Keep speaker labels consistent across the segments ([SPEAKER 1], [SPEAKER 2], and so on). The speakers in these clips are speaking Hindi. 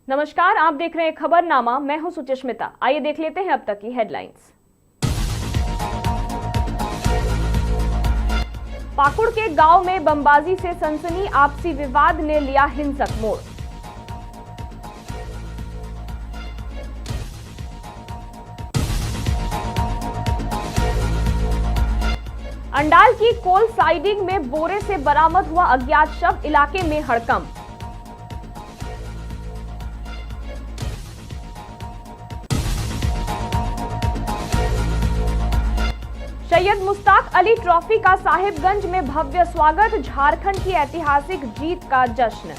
[SPEAKER 1] नमस्कार, आप देख रहे हैं खबरनामा। मैं हूं सुचिस्मिता। आइए देख लेते हैं अब तक की हेडलाइंस। पाकुड़ के गांव में बमबाजी से सनसनी, आपसी विवाद ने लिया हिंसक मोड़। अंडाल की कोल साइडिंग में बोरे से बरामद हुआ अज्ञात शव, इलाके में हड़कंप। सैयद मुश्ताक अली ट्रॉफी का साहिबगंज में भव्य स्वागत, झारखंड की ऐतिहासिक जीत का जश्न।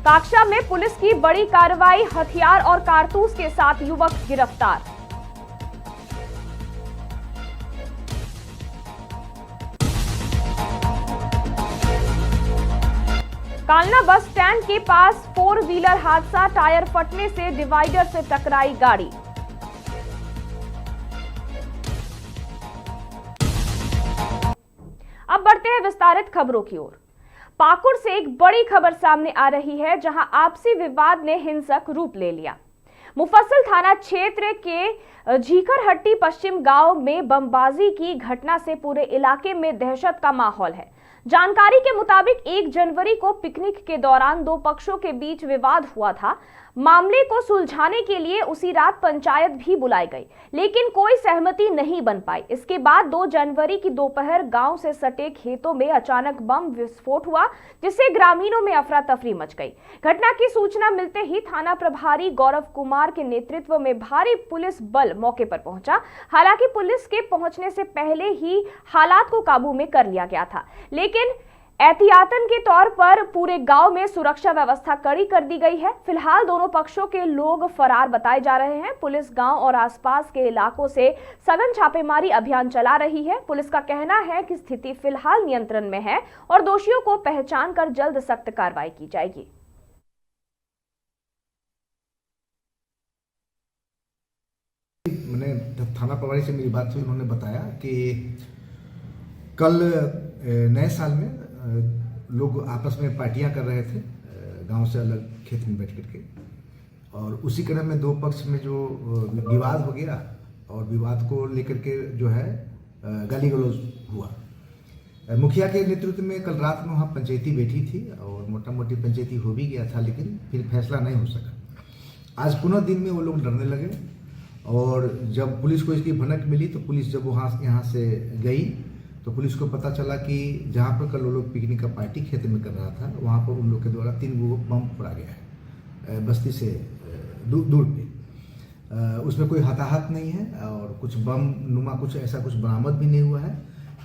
[SPEAKER 1] काक्षा में पुलिस की बड़ी कार्रवाई, हथियार और कारतूस के साथ युवक गिरफ्तार। कालना बस स्टैंड के पास 4 व्हीलर हादसा, टायर फटने से डिवाइडर से टकराई गाड़ी। अब बढ़ते हैं विस्तारित खबरों की ओर। पाकुड़ से एक बड़ी खबर सामने आ रही है, जहां आपसी विवाद ने हिंसक रूप ले लिया। मुफस्सिल थाना क्षेत्र के झीकरहट्टी पश्चिम गांव में बमबाजी की घटना से पूरे इलाके में दहशत का माहौल है। जानकारी के मुताबिक 1 जनवरी को पिकनिक के दौरान 2 पक्षों के बीच विवाद हुआ था। मामले को सुलझाने के लिए उसी रात पंचायत भी बुलाई गई, लेकिन कोई सहमति नहीं बन पाई। इसके बाद 2 जनवरी की दोपहर गांव से सटे खेतों में अचानक बम विस्फोट हुआ, जिससे ग्रामीणों में अफरा तफरी मच गई। घटना की सूचना मिलते ही थाना प्रभारी गौरव कुमार के नेतृत्व में भारी पुलिस बल मौके पर पहुंचा। हालांकि पुलिस के पहुंचने से पहले ही हालात को काबू में कर लिया गया था, लेकिन एहतियातन के तौर पर पूरे गांव में सुरक्षा व्यवस्था कड़ी कर दी गई है। फिलहाल दोनों पक्षों के लोग फरार बताए जा रहे हैं। पुलिस गांव और आसपास के इलाकों से सघन छापेमारी अभियान चला रही है। पुलिस का कहना है कि स्थिति फिलहाल नियंत्रण में है और दोषियों को पहचान कर जल्द सख्त कार्रवाई की जाएगी।
[SPEAKER 2] मैंने थाना प्रभारी से मेरी बात हुई, उन्होंने बताया कि कल नए साल में लोग आपस में पार्टियां कर रहे थे, गांव से अलग खेत में बैठ करके, और उसी क्रम में 2 पक्ष में जो विवाद हो गया और विवाद को लेकर के जो है गाली गलौज हुआ। मुखिया के नेतृत्व में कल रात में वहाँ पंचायती बैठी थी और मोटा मोटी पंचायती हो भी गया था, लेकिन फिर फैसला नहीं हो सका। आज पुनः दिन में वो लोग डरने लगे और जब पुलिस को इसकी भनक मिली तो पुलिस जब यहाँ से गई तो पुलिस को पता चला कि जहाँ पर कल वो लोग पिकनिक का पार्टी खेत में कर रहा था, वहाँ पर उन लोग के द्वारा 3 बम फोड़ा गया है बस्ती से दूर पे। उसमें कोई हताहत नहीं है और कुछ बम नुमा कुछ ऐसा कुछ बरामद भी नहीं हुआ है,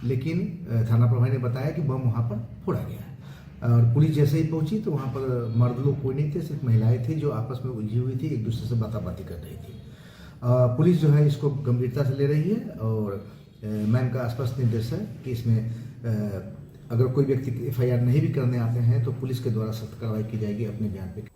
[SPEAKER 2] लेकिन थाना प्रभारी ने बताया कि बम वहाँ पर फोड़ा गया है। और पुलिस जैसे ही पहुंची तो वहाँ पर मर्द लोग कोई नहीं थे, सिर्फ महिलाएं थी जो आपस में उलझी हुई थी, एक दूसरे से बातें कर रही थी। पुलिस जो है इसको गंभीरता से ले रही है और मैं इनका स्पष्ट निर्देश है कि इसमें अगर कोई व्यक्ति FIR नहीं भी करने आते हैं तो पुलिस के द्वारा सख्त कार्रवाई की जाएगी अपने बयान पे।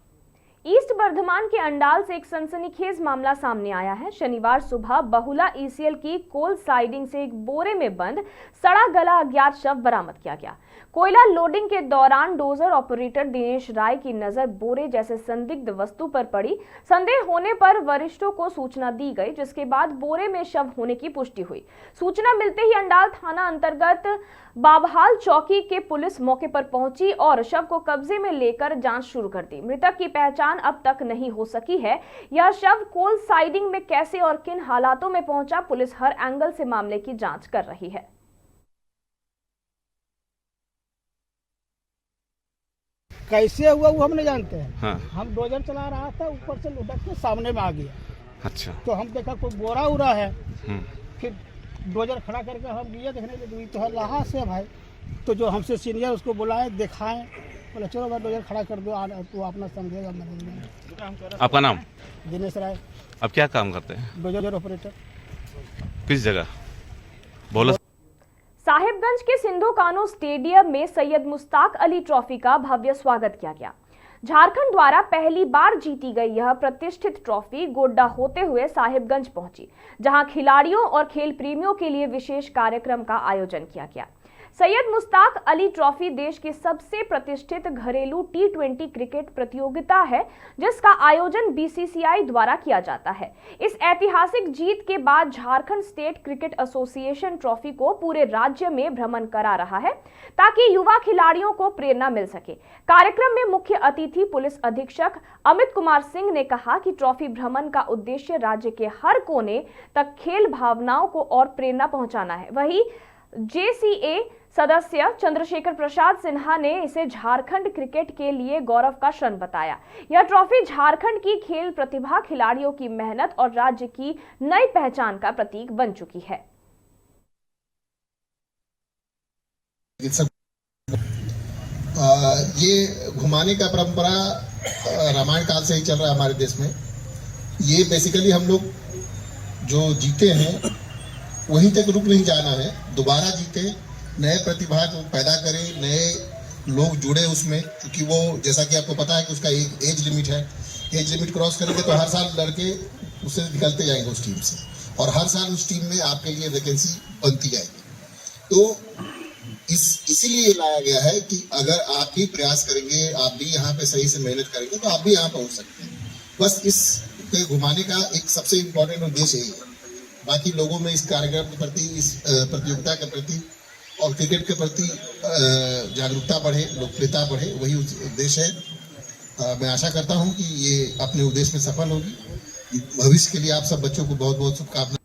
[SPEAKER 1] ईस्ट बर्धमान के अंडाल से एक सनसनीखेज मामला सामने आया है। शनिवार सुबह बहुला ECL की कोल साइडिंग से एक बोरे में बंद सड़ा गला अज्ञात शव बरामद किया गया। कोयला लोडिंग के दौरान डोजर ऑपरेटर दिनेश राय की नजर बोरे जैसे संदिग्ध वस्तु पर पड़ी। संदेह होने पर वरिष्ठों को सूचना दी गई, जिसके बाद बोरे में शव होने की पुष्टि हुई। सूचना मिलते ही अंडाल थाना अंतर्गत बाबहाल चौकी के पुलिस मौके पर पहुंची और शव को कब्जे में लेकर जांच शुरू कर दी। मृतक की पहचान अब तक नहीं हो सकी है। यह शव कोल साइडिंग में कैसे और किन हालातों में पहुंचा, पुलिस हर एंगल से मामले की जांच कर रही है।
[SPEAKER 3] कैसे हुआ वो हम नहीं जानते हैं।
[SPEAKER 4] हाँ।
[SPEAKER 3] हम डोजर चला रहा था, ऊपर से लुढ़क के सामने में आ गया।
[SPEAKER 4] अच्छा।
[SPEAKER 3] तो हम देखा कोई बोरा उरा है, फिर डोजर खड़ा करके हम गए देखने के, तो है लाहा से भाई। तो जो हमसे सीनियर उसको बुलाए, दिखाएं, बोले चलो भाई डोजर खड़ा कर दो, तो अपना समझेगा मैनेजमेंट।
[SPEAKER 4] आपका नाम?
[SPEAKER 3] दिनेश राय।
[SPEAKER 4] अब क्या काम करते हैं?
[SPEAKER 3] Dozer operator.
[SPEAKER 4] किस जगह? बोलो।
[SPEAKER 1] साहिबगंज के सिंधु कानो स्टेडियम में सैयद मुश्ताक अली ट्रॉफी का भव्य स्वागत किया गया। झारखंड द्वारा पहली बार जीती गई यह प्रतिष्ठित ट्रॉफी गोड्डा होते हुए साहिबगंज पहुंची, जहां खिलाड़ियों और खेल प्रेमियों के लिए विशेष कार्यक्रम का आयोजन किया गया। सैयद मुश्ताक अली ट्रॉफी देश की सबसे प्रतिष्ठित घरेलू T20 क्रिकेट प्रतियोगिता है जिसका आयोजन बीसीसीआई द्वारा किया जाता है। इस ऐतिहासिक जीत के बाद Jharkhand state cricket association trophy को पूरे राज्य में भ्रमण करा रहा है ताकि युवा खिलाड़ियों को प्रेरणा मिल सके। कार्यक्रम में मुख्य अतिथि पुलिस अधीक्षक अमित कुमार सिंह ने कहा कि ट्रॉफी भ्रमण का उद्देश्य राज्य के हर कोने तक खेल भावनाओं को और प्रेरणा पहुंचाना है। वहीं JCA सदस्य चंद्रशेखर प्रसाद सिन्हा ने इसे झारखंड क्रिकेट के लिए गौरव का क्षण बताया। यह ट्रॉफी झारखंड की खेल प्रतिभा, खिलाड़ियों की मेहनत और राज्य की नई पहचान का प्रतीक बन चुकी है।
[SPEAKER 5] ये घुमाने का परंपरा रामायण काल से ही चल रहा है हमारे देश में। ये बेसिकली हम लोग जो जीते हैं वहीं तक रुक नहीं जाना है, दोबारा जीते, नए प्रतिभा को पैदा करें, नए लोग जुड़े उसमें, क्योंकि वो जैसा कि आपको पता है कि उसका एक एज लिमिट है। एज लिमिट क्रॉस करेंगे तो हर साल लड़के उससे निकलते जाएंगे उस टीम से, और हर साल उस टीम में आपके लिए वैकेंसी बनती जाएगी। तो इसीलिए लाया गया है कि अगर आप भी प्रयास करेंगे, आप भी यहाँ पे सही से मेहनत करेंगे तो आप भी यहाँ पहुँच सकते हैं। बस इस घुमाने का एक सबसे इम्पोर्टेंट उद्देश्य यही है। बाकी लोगों में इस कार्यक्रम के प्रति, इस प्रतियोगिता के प्रति और क्रिकेट के प्रति जागरूकता बढ़े, लोकप्रियता बढ़े, वही उद्देश्य है। मैं आशा करता हूं कि ये अपने उद्देश्य में सफल होगी। भविष्य के लिए आप सब बच्चों को बहुत बहुत शुभकामनाएं।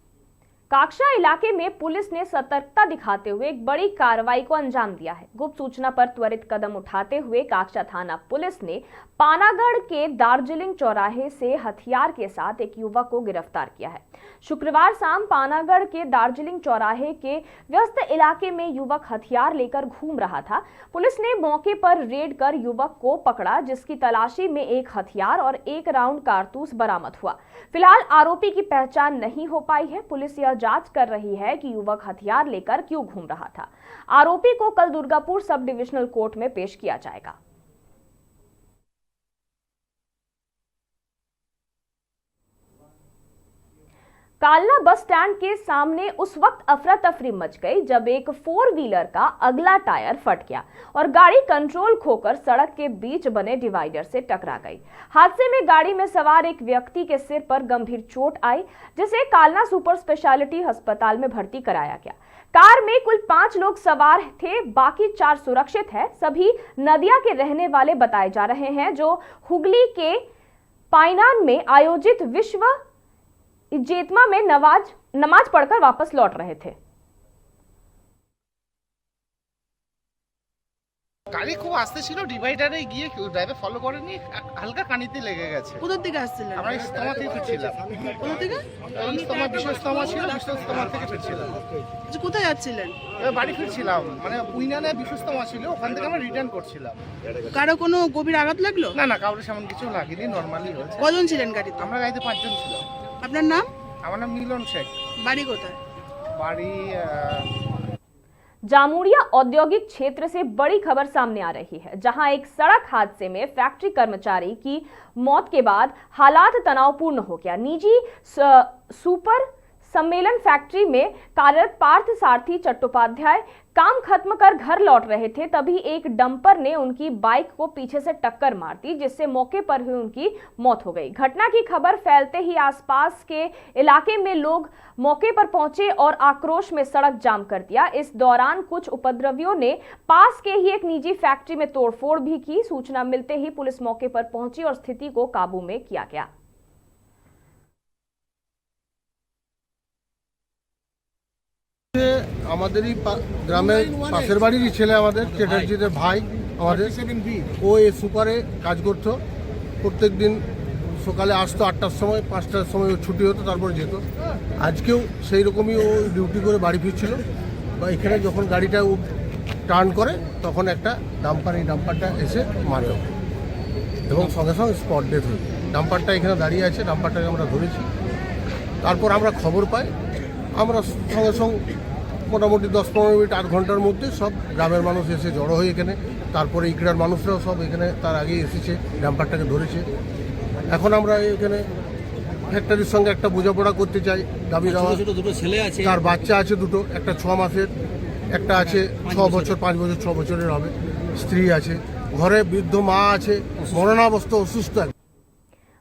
[SPEAKER 1] काक्षा इलाके में पुलिस ने सतर्कता दिखाते हुए एक बड़ी कार्रवाई को अंजाम दिया है। गुप्त सूचना पर त्वरित कदम उठाते हुए काक्षा थाना पुलिस ने पानागढ़ के दार्जिलिंग चौराहे से हथियार के साथ एक युवक को गिरफ्तार किया है। शुक्रवार शाम पानागढ़ के दार्जिलिंग चौराहे के व्यस्त इलाके में युवक हथियार लेकर घूम रहा था। पुलिस ने मौके पर रेड कर युवक को पकड़ा, जिसकी तलाशी में एक हथियार और 1 राउंड कारतूस बरामद हुआ। फिलहाल आरोपी की पहचान नहीं हो पाई है। पुलिस यह जांच कर रही है कि युवक हथियार लेकर क्यों घूम रहा था। आरोपी को कल दुर्गापुर सब डिविजनल कोर्ट में पेश किया जाएगा। कालना बस स्टैंड के सामने उस वक्त अफरा तफरी मच गई जब एक 4 व्हीलर का अगला टायर फट गया और गाड़ी कंट्रोल खोकर सड़क के बीच बने डिवाइडर से टकरा गई। हादसे में गाड़ी में सवार एक व्यक्ति के सिर पर गंभीर चोट आई, जिसे कालना सुपर स्पेशलिटी अस्पताल में भर्ती कराया गया। कार में कुल 5 लोग सवार थे, बाकी 4 सुरक्षित है। सभी नदिया के रहने वाले बताए जा रहे हैं, जो हुगली के पाइनान में आयोजित विश्व इज्तेमा में नमाज पढ़कर वापस लौट रहे थे।
[SPEAKER 6] গাড়ি খুব আস্তে ছিল, ডিভাইডারে গিয়ে ড্রাইভার ফলো করেনি, হালকা কানিতে লেগে গেছে।
[SPEAKER 7] কোথা থেকে আসছিলেন?
[SPEAKER 6] আমরা ইস্তমা থেকে ফিরছিলাম।
[SPEAKER 7] কোথা থেকে?
[SPEAKER 6] ইস্তমা, বিশ্বস্তমা ছিল, বিশ্বস্তমা থেকে ফিরছিলাম।
[SPEAKER 7] আচ্ছা, কোথায় যাচ্ছিলেন?
[SPEAKER 6] বাড়ি ফিরছিলাম, মানে উইনানে বিশ্বস্তমা ছিল, ওখান থেকে আমরা রিটার্ন করছিলাম।
[SPEAKER 7] কারো কোনো গভীর আঘাত লাগলো?
[SPEAKER 6] না না, কাউরে সেমন কিছু লাগেনি, নরমালি হয়েছে।
[SPEAKER 7] কজন ছিলেন গাড়িতে?
[SPEAKER 6] আমরা গাড়িতে 5 জন ছিলাম।
[SPEAKER 7] আপনার নাম?
[SPEAKER 6] আমার নাম মিলন শেখ।
[SPEAKER 7] বাড়ি কোথায়?
[SPEAKER 6] বাড়ি
[SPEAKER 1] जामुड़िया औद्योगिक क्षेत्र से बड़ी खबर सामने आ रही है, जहां एक सड़क हादसे में फैक्ट्री कर्मचारी की मौत के बाद हालात तनावपूर्ण हो गया। निजी सुपर सम्मेलन फैक्ट्री में कार्यरत पार्थ सारथी चट्टोपाध्याय काम खत्म कर घर लौट रहे थे, तभी एक डंपर ने उनकी बाइक को पीछे से टक्कर मार दी, जिससे मौके पर ही उनकी मौत हो गई। घटना की खबर फैलते ही आसपास के इलाके में लोग मौके पर पहुंचे और आक्रोश में सड़क जाम कर दिया। इस दौरान कुछ उपद्रवियों ने पास के ही एक निजी फैक्ट्री में तोड़फोड़ भी की। सूचना मिलते ही पुलिस मौके पर पहुंची और स्थिति को काबू में किया गया।
[SPEAKER 8] আমাদেরই গ্রামের পাশের বাড়িরই ছেলে, আমাদের চ্যাটার্জিদের ভাই, আমাদের ও এই সুপারে কাজ করতো। প্রত্যেক দিন সকালে আসতো 8টার সময়, 5টার সময় ও ছুটি হতো, তারপর যেত। আজকেও সেই রকমই ও ডিউটি করে বাড়ি ফিরছিল, বা এখানে যখন গাড়িটা ও টার্ন করে তখন একটা ডাম্পারটা এসে মারে এবং সঙ্গে সঙ্গে স্পট ডেথ হয়ে। ডাম্পারটা এখানে দাঁড়িয়ে আছে, ডাম্পারটাকে আমরা ধরেছি। তারপর আমরা খবর পাই, আমরা সঙ্গে সঙ্গে মোটামুটি 10-15 মিনিট 8 ঘন্টার মধ্যে সব গ্রামের মানুষ এসে জড়ো হয়ে এখানে, তারপরে ইকড়ার মানুষরাও সব এখানে তার আগেই এসেছে, ডাম্পারটাকে ধরেছে। এখন আমরা এখানে ফ্যাক্টরির সঙ্গে একটা বোঝাপড়া করতে চাই, দাবি দেওয়া। দুটো ছেলে আছে, তার বাচ্চা আছে দুটো, একটা 6 মাসের একটা আছে 6 বছর 5 বছর 6 বছরের হবে, স্ত্রী আছে, ঘরে বৃদ্ধ মা আছে, মরণাবস্থ অসুস্থ।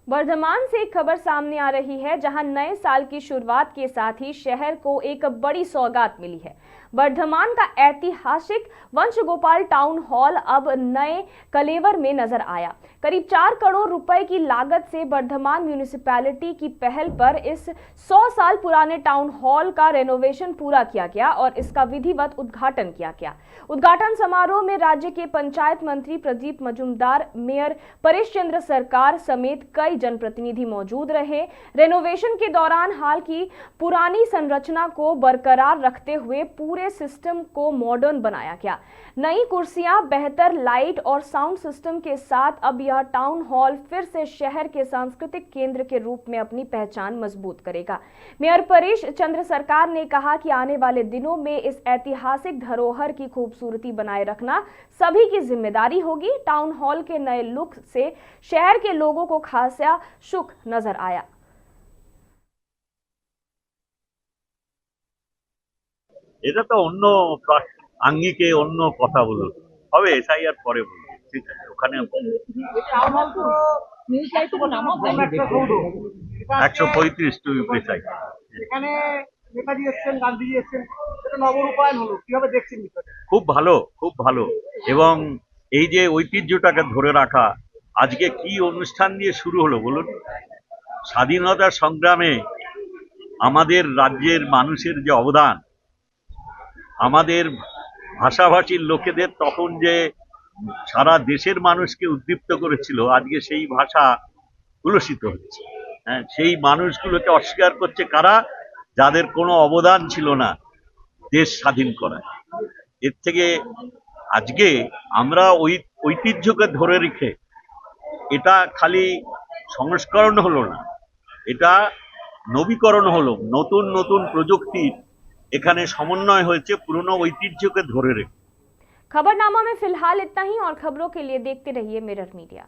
[SPEAKER 1] वर्धमान से एक खबर सामने आ रही है जहां नए साल की शुरुआत के साथ ही शहर को एक बड़ी सौगात मिली है। वर्धमान का ऐतिहासिक वंशगोपाल टाउन हॉल अब नए कलेवर में नजर आया। करीब 4 करोड़ रुपए की लागत से वर्धमान म्यूनिसिपैलिटी की पहल पर इस 100 साल पुराने टाउन हॉल का रेनोवेशन पूरा किया गया और इसका विधिवत उद्घाटन किया गया। उद्घाटन समारोह में राज्य के पंचायत मंत्री प्रदीप मजूमदार, मेयर परेश चंद्र सरकार समेत कई जनप्रतिनिधि मौजूद रहे। रेनोवेशन के दौरान हाल की पुरानी संरचना को बरकरार रखते हुए पूरे सिस्टम को मॉडर्न बनाया गया। नई कुर्सियां, बेहतर लाइट और साउंड सिस्टम के साथ अब यह टाउन हॉल फिर से शहर के सांस्कृतिक केंद्र के रूप में अपनी पहचान मजबूत करेगा। मेयर परेश चंद्र सरकार ने कहा कि आने वाले दिनों में इस ऐतिहासिक धरोहर की खूबसूरती बनाए रखना सभी की जिम्मेदारी होगी। टाउन हॉल के नए लुक से शहर के लोगों को खासा सुख नजर आया।
[SPEAKER 9] এটা তো অন্য আঙ্গিকে অন্য কথা বলুন, হবে এসআইআর পরে বলুন, ঠিক আছে? ওখানে 135 টু প্রিসাইজ।
[SPEAKER 3] এখানে নেতাজি এসেছেন, গান্ধীজি এসেছেন, এটা নবরূপায়ণ হলো, কিভাবে দেখছেন বিষয়টা?
[SPEAKER 9] খুব ভালো, খুব ভালো। এবং এই যে ঐতিহ্যটাকে ধরে রাখা, আজকে কি অনুষ্ঠান দিয়ে শুরু হলো বলুন? স্বাধীনতা সংগ্রামে আমাদের রাজ্যের মানুষের যে অবদান, আমাদের ভাষাভাষীর লোকেদের তখন যে সারা দেশের মানুষকে উদ্দীপ্ত করেছিল, আজকে সেই ভাষা কুলসিত হচ্ছে। হ্যাঁ, সেই মানুষগুলোকে অস্বীকার করছে কারা? যাদের কোনো অবদান ছিল না দেশ স্বাধীন করায়। এর থেকে আজকে আমরা ওই ঐতিহ্যকে ধরে রেখে, এটা খালি সংস্করণ হলো না, এটা নবীকরণ হলো। নতুন নতুন প্রযুক্তির এখানে সমন্বয় হয়েছে পুরনো ঐতিহ্যকে ধরে রেখে।
[SPEAKER 1] खबरनामा में फिलहाल इतना ही और खबरों के लिए देखते रहिए मिरर मीडिया।